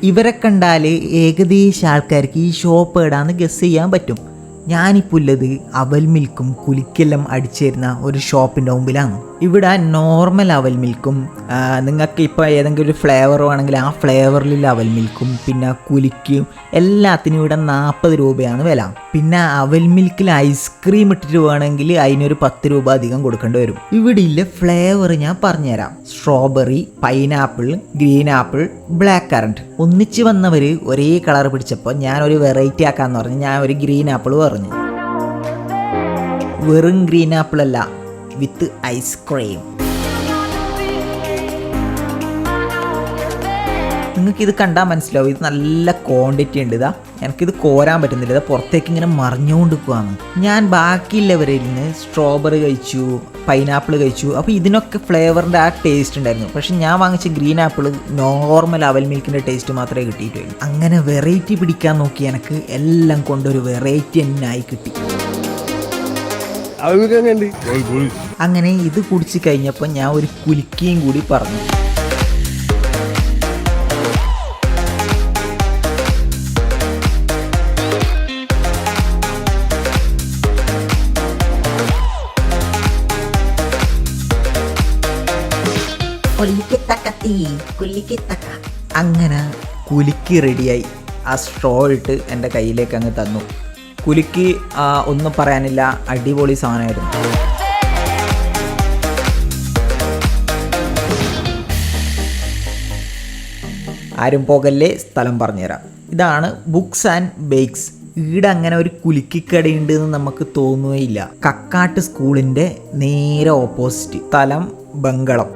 ഇവരെ കണ്ടാൽ ഏകദേശം ആൾക്കാർക്ക് ഈ ഷോപ്പ് എവിടാന്ന് ഗസ് ചെയ്യാൻ പറ്റും. ഞാനിപ്പോൾ ഉള്ളത് അവൽ മിൽക്കും കുലിക്കെല്ലാം അടിച്ചേരുന്ന ഒരു ഷോപ്പിൻ്റെ മുമ്പിലാണ്. ഇവിടെ നോർമൽ അവൽ മിൽക്കും നിങ്ങൾക്ക് ഇപ്പോൾ ഏതെങ്കിലും ഒരു ഫ്ലേവർ വേണമെങ്കിൽ ആ ഫ്ലേവറിലുള്ള അവൽ മിൽക്കും പിന്നെ കുലിക്കും എല്ലാത്തിനും ഇവിടെ 40 രൂപയാണ് വില. പിന്നെ അവൽ മിൽക്കിൽ ഐസ്ക്രീം ഇട്ടിട്ട് വേണമെങ്കിൽ അതിനൊരു 10 രൂപ അധികം കൊടുക്കേണ്ടി വരും. ഇവിടെ ഇല്ല ഫ്ലേവർ ഞാൻ പറഞ്ഞുതരാം. Strawberry, pineapple, green apple, black currant. ഒന്നിച്ച് വന്നവർ ഒരേ കളർ പിടിച്ചപ്പോൾ ഞാനൊരു വെറൈറ്റി ആക്കാന്ന് പറഞ്ഞ് ഞാൻ ഒരു ഗ്രീൻ ആപ്പിൾ പറഞ്ഞു. വെറും ഗ്രീൻ ആപ്പിൾ അല്ല, വിത്ത് ഐസ്ക്രീം. നിങ്ങൾക്കിത് കണ്ടാൽ മനസ്സിലാവും, ഇത് നല്ല ക്വാണ്ടിറ്റി ഉണ്ട്. എനിക്കിത് കോരാൻ പറ്റുന്നില്ല, ഇത് പുറത്തേക്ക് ഇങ്ങനെ മറിഞ്ഞുകൊണ്ട് നിൽക്കുകയാണ്. ഞാൻ ബാക്കിയുള്ളവരിൽ നിന്ന് സ്ട്രോബെറി കഴിച്ചു, പൈനാപ്പിൾ കഴിച്ചു. അപ്പോൾ ഇതിനൊക്കെ ഫ്ലേവറിൻ്റെ ആ ടേസ്റ്റ് ഉണ്ടായിരുന്നു. പക്ഷെ ഞാൻ വാങ്ങിച്ച ഗ്രീൻ ആപ്പിൾ നോർമൽ അവൽ മിൽക്കിൻ്റെ ടേസ്റ്റ് മാത്രമേ കിട്ടിയിട്ടുള്ളൂ. അങ്ങനെ വെറൈറ്റി പിടിക്കാൻ നോക്കി എനിക്ക് എല്ലാം കൊണ്ടൊരു വെറൈറ്റി എന്നായി കിട്ടി. അങ്ങനെ ഇത് കുടിച്ച് കഴിഞ്ഞപ്പോൾ ഞാൻ ഒരു കുലുക്കിയും കൂടി പറഞ്ഞു. അങ്ങനെ കുലുക്കി റെഡിയായി. ആ സ്ട്രോ ഇട്ട് എൻ്റെ കയ്യിലേക്ക് അങ്ങ് തന്നു. കുലുക്കി ഒന്നും പറയാനില്ല, അടിപൊളി സാധനമായിരുന്നു. ആരും പോകല്ലേ, സ്ഥലം പറഞ്ഞുതരാം. ഇതാണ് ബുക്സ് ആൻഡ് ബേക്സ്. ഇവിടെ അങ്ങനെ ഒരു കുലുക്കിക്കടയുണ്ട് എന്ന് നമുക്ക് തോന്നുകയില്ല. കക്കാട്ട് സ്കൂളിൻ്റെ നേരെ ഓപ്പോസിറ്റ്, സ്ഥലം ബംഗളം.